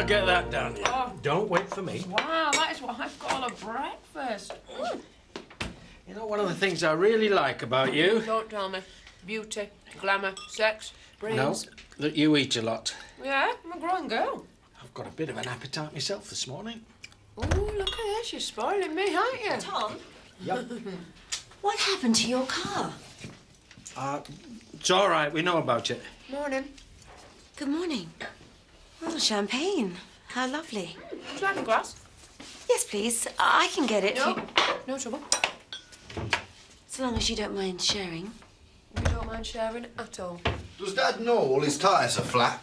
get that down here. Oh. Don't wait for me. Wow, that is what I've call a breakfast. You know, one of the things I really like about you... Don't tell me. Beauty, glamour, sex, brains. No, that you eat a lot. Yeah, I'm a growing girl. I've got a bit of an appetite myself this morning. Oh, look at this. You're spoiling me, aren't you? Tom? Yep. What happened to your car? It's all right. We know about it. Morning. Good morning. Oh, champagne. How lovely. Would you like a glass? Yes, please. I can get it. No, no trouble. So long as you don't mind sharing. We don't mind sharing at all. Does Dad know all his tyres are flat?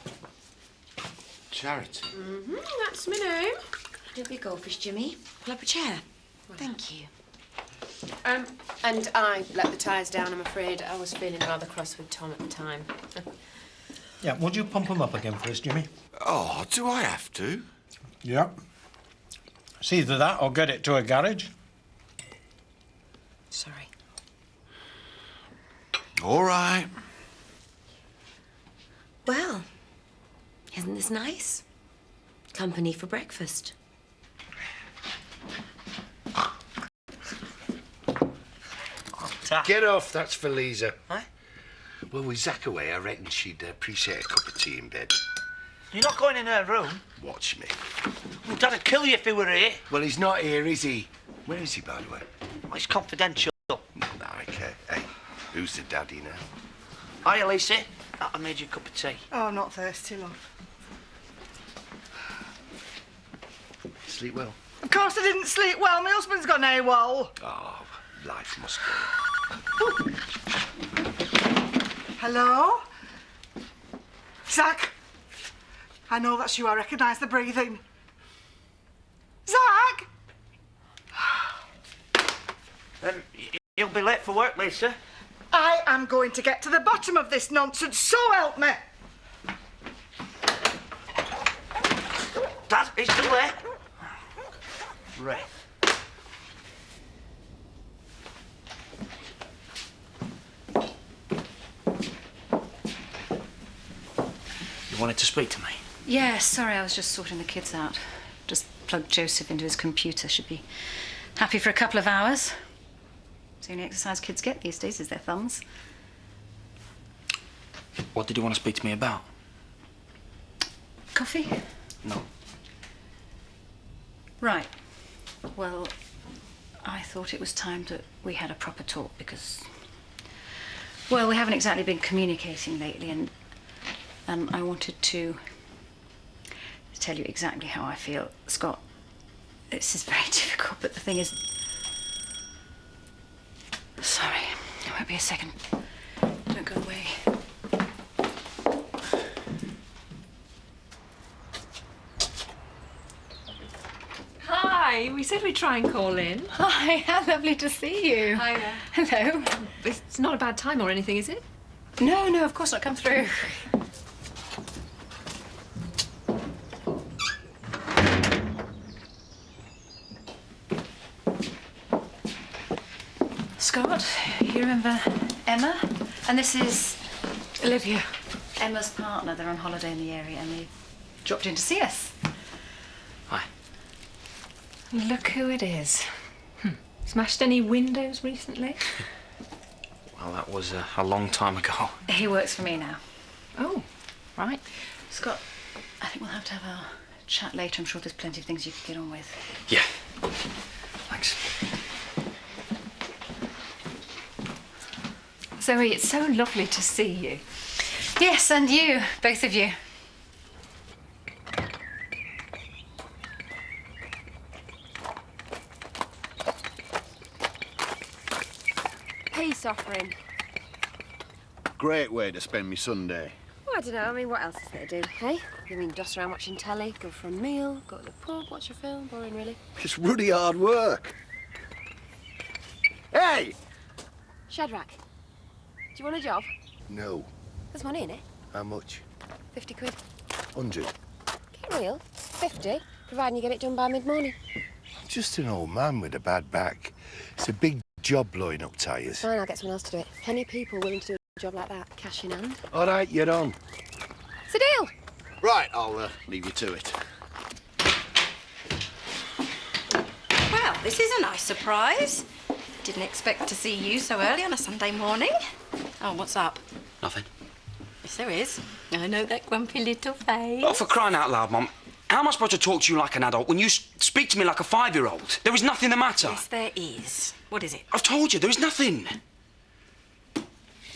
Charity. Mm-hmm, that's my name. Don't be goldfish, Jimmy. Pull up a chair. Thank you. And I let the tyres down, I'm afraid. I was feeling rather cross with Tom at the time. Yeah, would you pump them up again for us, Jimmy? Oh, do I have to? Yeah. It's either that or get it to a garage. Sorry. All right. Well, isn't this nice? Company for breakfast. Get off, that's for Lisa. Huh? Well, with Zach away, I reckon she'd appreciate a cup of tea in bed. You're not going in her room? Watch me. Well, Dad'd kill you if he were here. Well, he's not here, is he? Where is he, by the way? Well, it's confidential. No, I care. Hey, who's the daddy now? Hiya, Lisa. I made you a cup of tea. Oh, I'm not thirsty, love. Sleep well? Of course I didn't sleep well. My husband's gone AWOL. Oh, life must go. Hello? Zach? I know that's you. I recognise the breathing. Zach? You'll be late for work, Lisa. I am going to get to the bottom of this nonsense, so help me. Dad, he's still there. Ray. You wanted to speak to me? Yeah, sorry, I was just sorting the kids out. Just plugged Joseph into his computer. Should be happy for a couple of hours. It's the only exercise kids get these days is their thumbs. What did you want to speak to me about? Coffee? No. Right. Well, I thought it was time that we had a proper talk because, well, we haven't exactly been communicating lately, and I wanted to tell you exactly how I feel. Scott, this is very difficult, but the thing is... Sorry, it won't be a second. Don't go away. Hi, we said we'd try and call in. Hi, how lovely to see you. Hi there. Hello. It's not a bad time or anything, is it? No, no, of course not. Come through. Scott, you remember Emma? And this is Olivia. Emma's partner. They're on holiday in the area and they dropped in to see us. Hi. Look who it is. Smashed any windows recently? Well, that was a long time ago. He works for me now. Oh, right. Scott, I think we'll have to have a chat later. I'm sure there's plenty of things you could get on with. Yeah. Thanks. Zoe, it's so lovely to see you. Yes, and you, both of you. Peace offering. Great way to spend me Sunday. Well, I don't know. I mean, what else is there to do, hey? You mean doss around watching telly, go for a meal, go to the pub, watch a film? Boring, really. It's ruddy hard work. Hey! Shadrach, do you want a job? No. There's money in it. How much? 50 quid. 100. Get real. 50, providing you get it done by mid-morning. I'm just an old man with a bad back. It's a big job blowing up tyres. Fine, I'll get someone else to do it. Plenty of people willing to do a job like that, cash in hand. All right, you're on. It's a deal. Right, I'll leave you to it. this is a nice surprise. Didn't expect to see you so early on a Sunday morning. Oh, what's up? Nothing. Yes, there is. I know that grumpy little face. Oh, for crying out loud, Mum. How am I supposed to talk to you like an adult when you speak to me like a 5-year-old? There is nothing the matter. Yes, there is. What is it? I've told you, there is nothing.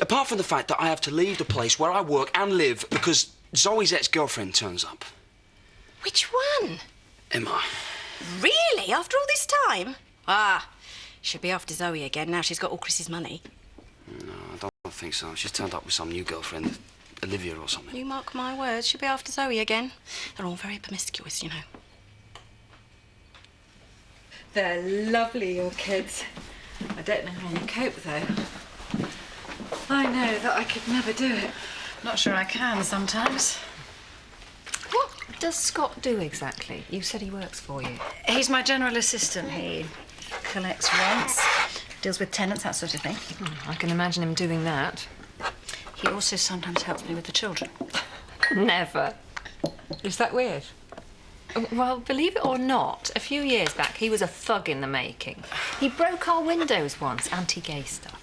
Apart from the fact that I have to leave the place where I work and live because Zoe's ex-girlfriend turns up. Which one? Emma. Really? After all this time? Ah, she'll be after Zoe again now she's got all Chris's money. No, I don't think so. She's turned up with some new girlfriend, Olivia or something. You mark my words, she'll be after Zoe again. They're all very promiscuous, you know. They're lovely, your kids. I don't know how you cope, though. I know that I could never do it. Not sure I can sometimes. What does Scott do exactly? You said he works for you. He's my general assistant. He collects rents, deals with tenants, that sort of thing. I can imagine him doing that. He also sometimes helps me with the children. Never. Is that weird? Well, believe it or not, a few years back he was a thug in the making. He broke our windows once, anti-gay stuff.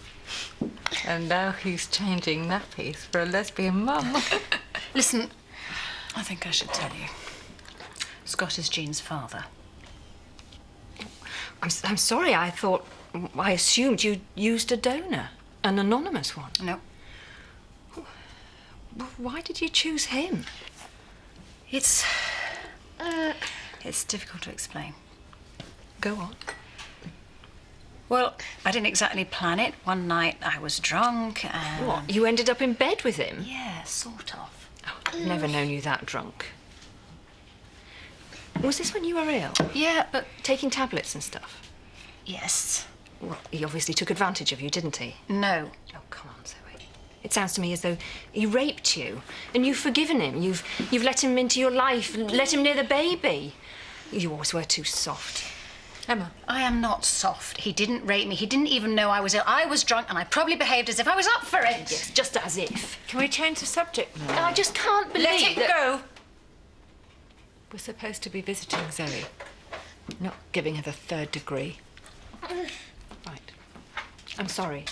And now he's changing nappies for a lesbian mum. Listen, I think I should tell you. Scott is Jean's father. I'm sorry, I assumed you used a donor, an anonymous one. No. Why did you choose him? It's difficult to explain. Go on. Well, I didn't exactly plan it. One night I was drunk and... What, you ended up in bed with him? Yeah, sort of. Oh, I've never known you that drunk. Was this when you were ill? Yeah, but... Taking tablets and stuff? Yes. Well, he obviously took advantage of you, didn't he? No. Oh, come on, Zoe. It sounds to me as though he raped you, and you've forgiven him. You've let him into your life, let him near the baby. You always were too soft. Emma. I am not soft. He didn't rape me. He didn't even know I was ill. I was drunk and I probably behaved as if I was up for it. Yes, just as if. Can we change the subject now? I just can't believe Let it that... go. We're supposed to be visiting Zoe, not giving her the 3rd degree. Right. I'm sorry.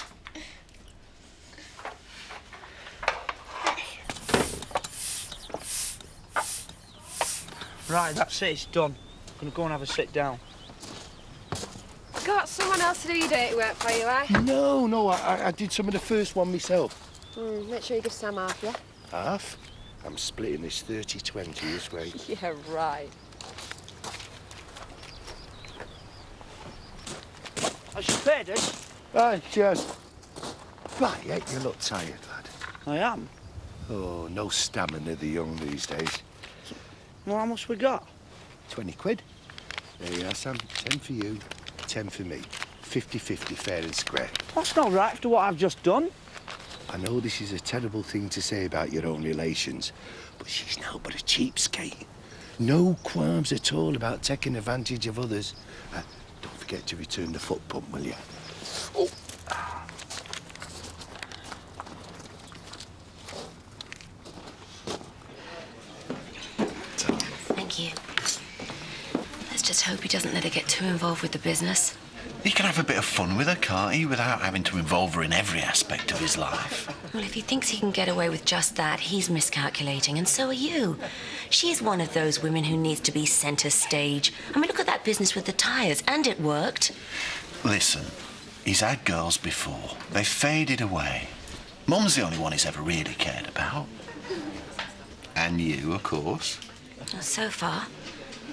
Right, that's it, it's done. I'm gonna go and have a sit down. Got someone else to do your dirty work for you, eh? No, I did some of the first one myself. Make sure you give Sam half, yeah? Half? I'm splitting this 30-20 this way. Yeah, right. I should pay this. Aye, cheers. Right, yeah, you look tired, lad. I am. Oh, no stamina the young these days. Well, how much we got? 20 quid. There you are, Sam. 10 for you, 10 for me. 50-50, fair and square. That's not right after what I've just done. I know this is a terrible thing to say about your own relations, but she's now but a cheapskate. No qualms at all about taking advantage of others. Don't forget to return the foot pump, will you? Oh. Thank you. Let's just hope he doesn't let her get too involved with the business. He can have a bit of fun with her, can't he, without having to involve her in every aspect of his life. Well, if he thinks he can get away with just that, he's miscalculating, and so are you. She's one of those women who needs to be centre stage. I mean, look at that business with the tyres, and it worked. Listen, he's had girls before. They've faded away. Mum's the only one he's ever really cared about. And you, of course. Well, so far.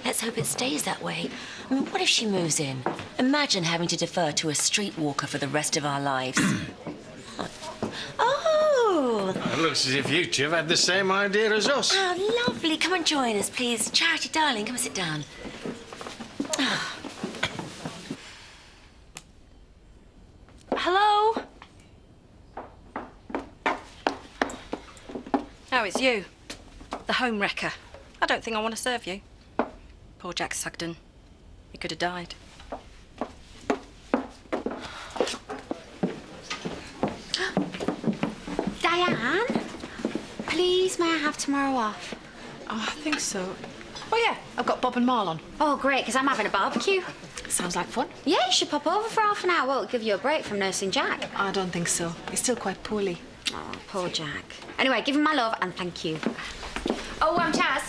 Let's hope it stays that way. I mean, what if she moves in? Imagine having to defer to a streetwalker for the rest of our lives. Oh! It looks as if you two have had the same idea as us. Oh, lovely. Come and join us, please. Charity, darling, come and sit down. Hello? Oh, it's you. The home wrecker. I don't think I want to serve you. Poor Jack Sugden. He could have died. Diane, please, may I have tomorrow off? Oh, I think so. Oh, yeah, I've got Bob and Marlon. Oh, great, because I'm having a barbecue. Sounds like fun. Yeah, you should pop over for half an hour. Well, it'll give you a break from nursing Jack. I don't think so. He's still quite poorly. Oh, poor Jack. Anyway, give him my love and thank you. Oh, Chaz.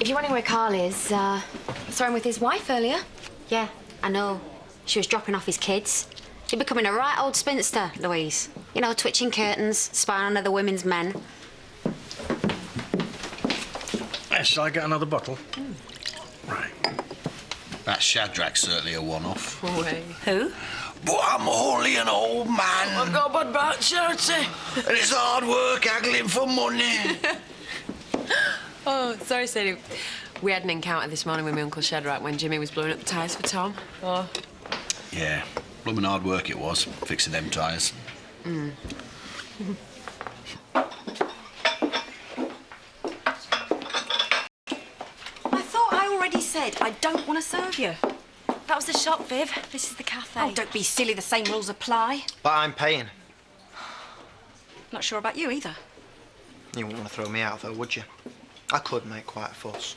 If you're wondering where Carl is, saw him with his wife earlier. Yeah, I know. She was dropping off his kids. You're becoming a right old spinster, Louise. You know, twitching curtains, spying on other women's men. Shall I get another bottle? Right. That Shadrack's certainly a one-off. Who? But I'm only an old man. I've got a bad back, Charity. And it's hard work haggling for money. Oh, sorry, Sadie. We had an encounter this morning with my Uncle Shadrack when Jimmy was blowing up the tyres for Tom. Oh. Yeah, blooming hard work it was, fixing them tyres. I thought I already said I don't want to serve you. That was the shop, Viv. This is the cafe. Oh, don't be silly. The same rules apply. But I'm paying. Not sure about you either. You wouldn't want to throw me out, though, would you? I could make quite a fuss.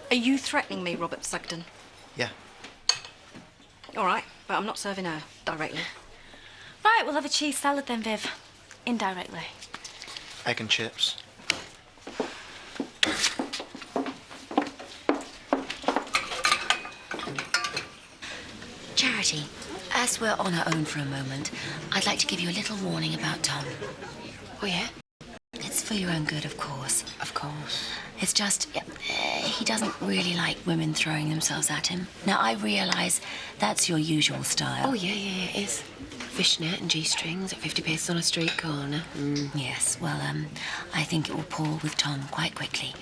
Are you threatening me, Robert Sugden? Yeah. All right, but I'm not serving her directly. Right, we'll have a cheese salad then, Viv. Indirectly. Egg and chips. Charity, as we're on our own for a moment, I'd like to give you a little warning about Tom. Oh, yeah? It's for your own good, of course. Of course. It's just, he doesn't really like women throwing themselves at him. Now, I realise that's your usual style. Oh, yeah, it is. Fishnet and G-strings at 50 paces on a street corner. Yes, well, I think it will pour with Tom quite quickly.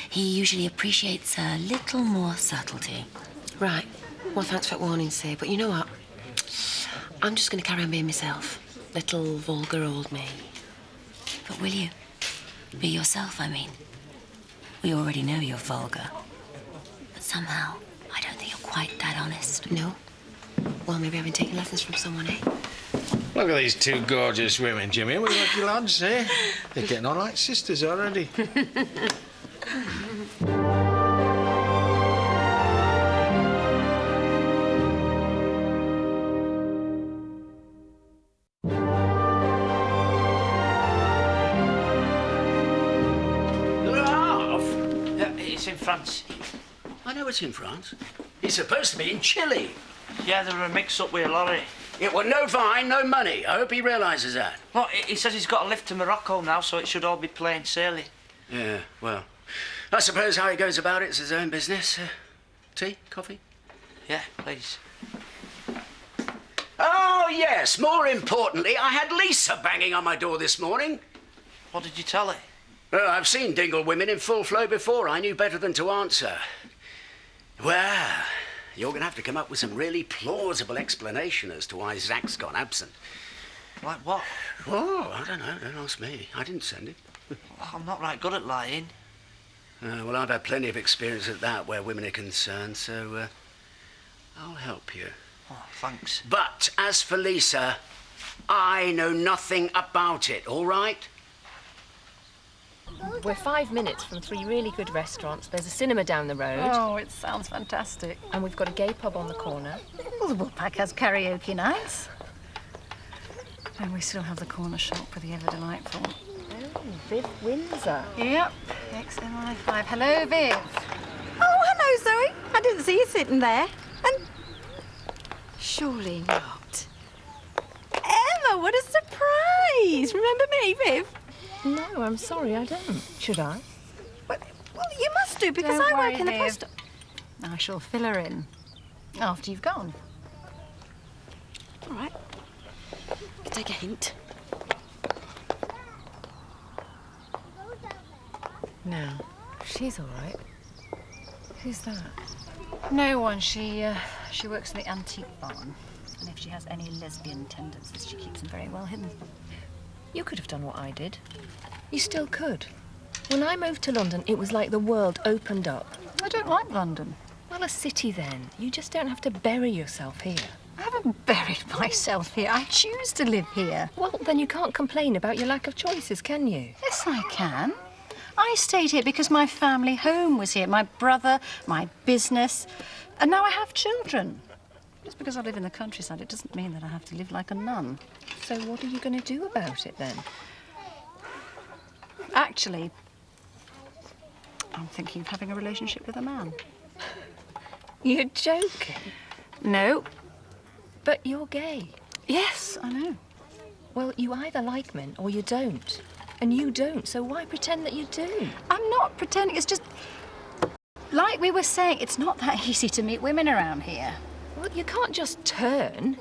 He usually appreciates a little more subtlety. Right. Well, thanks for that warning, Sue. But you know what? I'm just going to carry on being myself. Little vulgar old me. But will you? Be yourself, I mean. We already know you're vulgar. But somehow, I don't think you're quite that honest. No? Well, maybe I've been taking lessons from someone, eh? Look at these two gorgeous women, Jimmy. What do you want your lads, eh? They're getting on like sisters already. It's in France. I know it's in France. It's supposed to be in Chile. Yeah, there were a mix-up with a lorry. Yeah, well, no fine, no money. I hope he realises that. Well, he says he's got a lift to Morocco now, so it should all be plain sailing. Yeah, well, I suppose how he goes about it's his own business. Tea? Coffee? Yeah, please. Oh, yes, more importantly, I had Lisa banging on my door this morning. What did you tell her? Well, I've seen dingle women in full flow before. I knew better than to answer. Well, you're going to have to come up with some really plausible explanation as to why Zach's gone absent. Like what? Oh, I don't know. Don't ask me. I didn't send him. I'm not right good at lying. Well, I've had plenty of experience at that where women are concerned, so I'll help you. Oh, thanks. But as for Lisa, I know nothing about it, all right? We're 5 minutes from 3 really good restaurants. There's a cinema down the road. Oh, it sounds fantastic. And we've got a gay pub on the corner. Well, the Woolpack has karaoke nights. And we still have the corner shop for the ever delightful. Oh, Viv Windsor. Yep, XMI5. Hello, Viv. Oh, hello, Zoe. I didn't see you sitting there. And surely not. Emma, what a surprise! Remember me, Viv? No, I'm sorry, I don't. Should I? Well, you must do, because Don't I worry, work in the Viv. post... I shall fill her in after you've gone. All right. Could take a hint. No. She's all right. Who's that? No one. She works in the antique barn. And if she has any lesbian tendencies, she keeps them very well hidden. You could have done what I did. You still could. When I moved to London, it was like the world opened up. I don't like London. Well, a city then. You just don't have to bury yourself here. I haven't buried myself here. I choose to live here. Well, then you can't complain about your lack of choices, can you? Yes, I can. I stayed here because my family home was here. My brother, my business, and now I have children. Just because I live in the countryside, it doesn't mean that I have to live like a nun. So what are you going to do about it, then? Actually, I'm thinking of having a relationship with a man. You're joking. No. But you're gay. Yes, I know. Well, you either like men or you don't. And you don't, so why pretend that you do? I'm not pretending, it's just... Like we were saying, it's not that easy to meet women around here. Well, you can't just turn.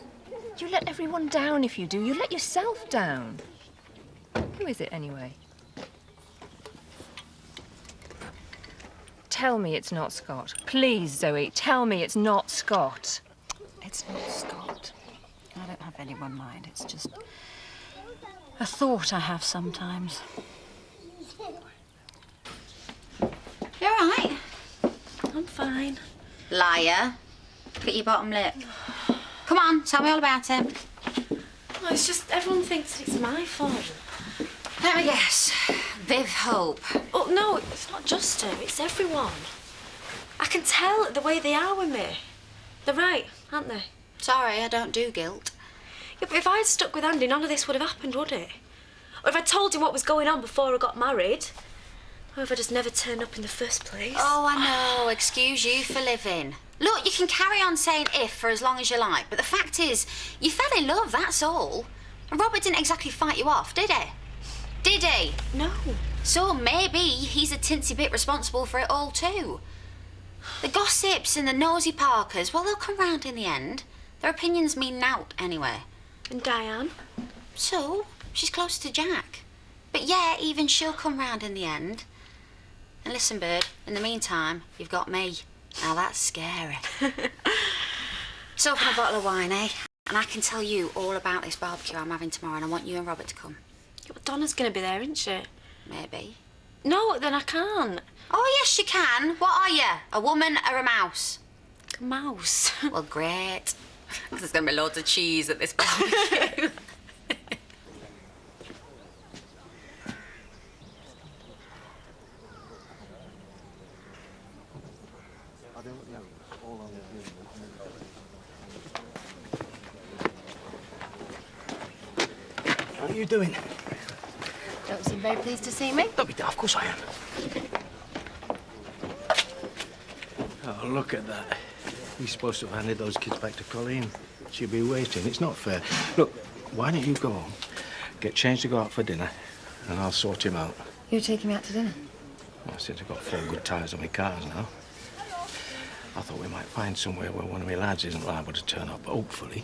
You let everyone down if you do. You let yourself down. Who is it, anyway? Tell me it's not Scott. Please, Zoe, tell me it's not Scott. It's not Scott. I don't have anyone in mind. It's just a thought I have sometimes. You all right? I'm fine. Liar. Look at your bottom lip. Come on, tell me all about it. Oh, it's just everyone thinks it's my fault. Let me guess. Viv Hope. Oh, no, it's not just her, it's everyone. I can tell the way they are with me. They're right, aren't they? Sorry, I don't do guilt. Yeah, but if I'd stuck with Andy, none of this would have happened, would it? Or if I told him what was going on before I got married. Or if I just never turned up in the first place. Oh, I know. Excuse you for living. Look, you can carry on saying if for as long as you like, but the fact is, you fell in love, that's all. And Robert didn't exactly fight you off, did he? Did he? No. So maybe he's a tinsy bit responsible for it all too. The gossips and the nosy Parkers, well, they'll come round in the end. Their opinions mean nought anyway. And Diane? So, she's close to Jack. But yeah, even she'll come round in the end. And listen, Bird, in the meantime, you've got me. Now that's scary. So open a bottle of wine, eh? And I can tell you all about this barbecue I'm having tomorrow, and I want you and Robert to come. Yeah, but Donna's going to be there, isn't she? Maybe. No, then I can't. Oh, yes, you can. What are you? A woman or a mouse? A mouse. Well, great. Because there's going to be loads of cheese at this barbecue. What are you doing? Don't seem very pleased to see me. Don't be daft, of course I am. Oh, look at that. He's supposed to have handed those kids back to Colleen. She'll be waiting. It's not fair. Look, why don't you go home, get changed to go out for dinner, and I'll sort him out. You're taking me out to dinner? Well, since I've got 4 good tyres on my cars now, I thought we might find somewhere where one of my lads isn't liable to turn up, hopefully.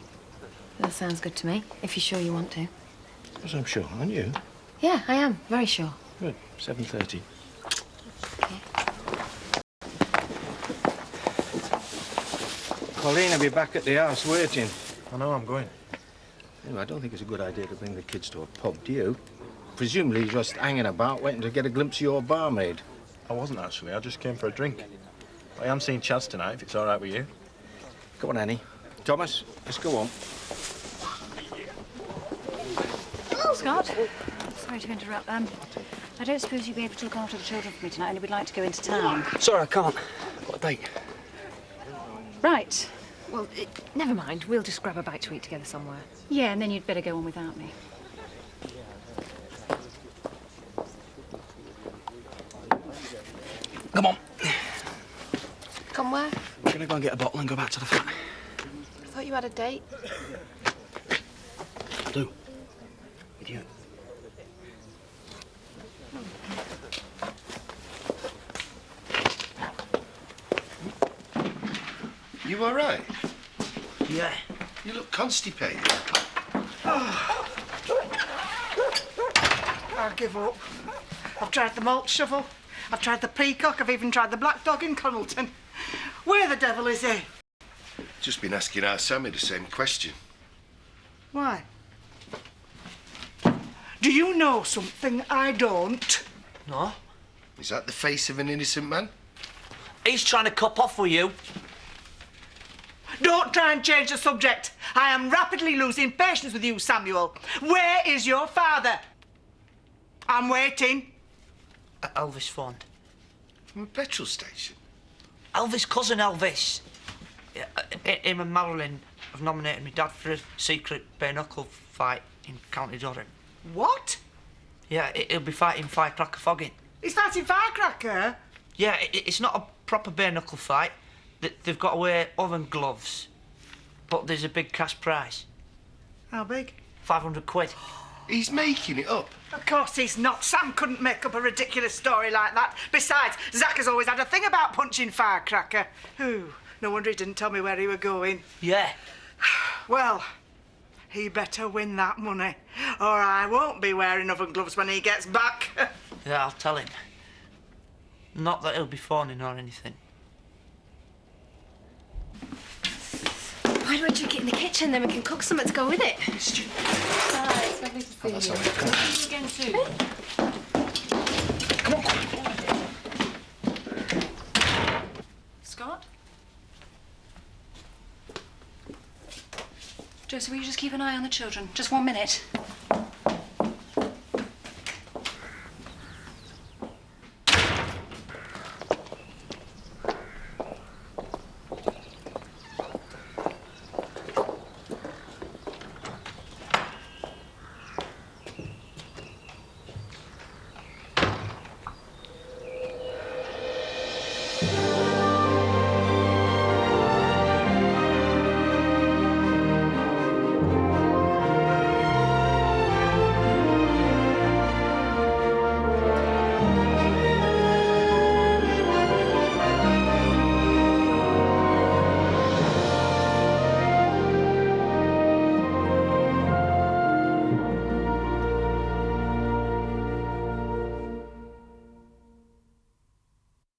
That sounds good to me, if you're sure you want to. Yes, I'm sure. Aren't you? Yeah, I am. Very sure. Good. 7:30. Okay. Colleen will be back at the house waiting. I know, I'm going. Anyway, I don't think it's a good idea to bring the kids to a pub, do you? Presumably just hanging about, waiting to get a glimpse of your barmaid. I wasn't actually, I just came for a drink. I am seeing Chaz tonight, if it's all right with you. Come on, Annie. Thomas, let's go on. Scott, sorry to interrupt. I don't suppose you'd be able to look after the children for me tonight, and we'd like to go into town. Sorry, I can't. Got a date. Right. Well, never mind. We'll just grab a bite to eat together somewhere. Yeah, and then you'd better go on without me. Come on. Come where? We're gonna go and get a bottle and go back to the flat. I thought you had a date. I do. With you. You all right? Yeah. You look constipated. I give up. I've tried the malt shovel. I've tried the peacock. I've even tried the black dog in Connelton. Where the devil is he? Just been asking our Sammy the same question. Why? Do you know something I don't? No. Is that the face of an innocent man? He's trying to cop off with you. Don't try and change the subject. I am rapidly losing patience with you, Samuel. Where is your father? I'm waiting. Elvis phoned. From a petrol station? Elvis' cousin Elvis. Him and Marilyn have nominated me dad for a secret bare-knuckle fight in County Durham. What? Yeah, he'll be fighting firecracker fogging. He's fighting firecracker? Yeah, it's not a proper bare-knuckle fight. They've got to wear oven gloves. But there's a big cash prize. How big? 500 quid. He's making it up. Of course he's not. Sam couldn't make up a ridiculous story like that. Besides, Zach has always had a thing about punching firecracker. Ooh, no wonder he didn't tell me where he were going. Yeah. Well, he better win that money, or I won't be wearing oven gloves when he gets back. Yeah, I'll tell him. Not that he'll be phoning or anything. Why don't we chuck it in the kitchen, then we can cook something to go with it? Hi, it's lovely to see you. See you again soon. Scott? Josie, will you just keep an eye on the children? Just 1 minute.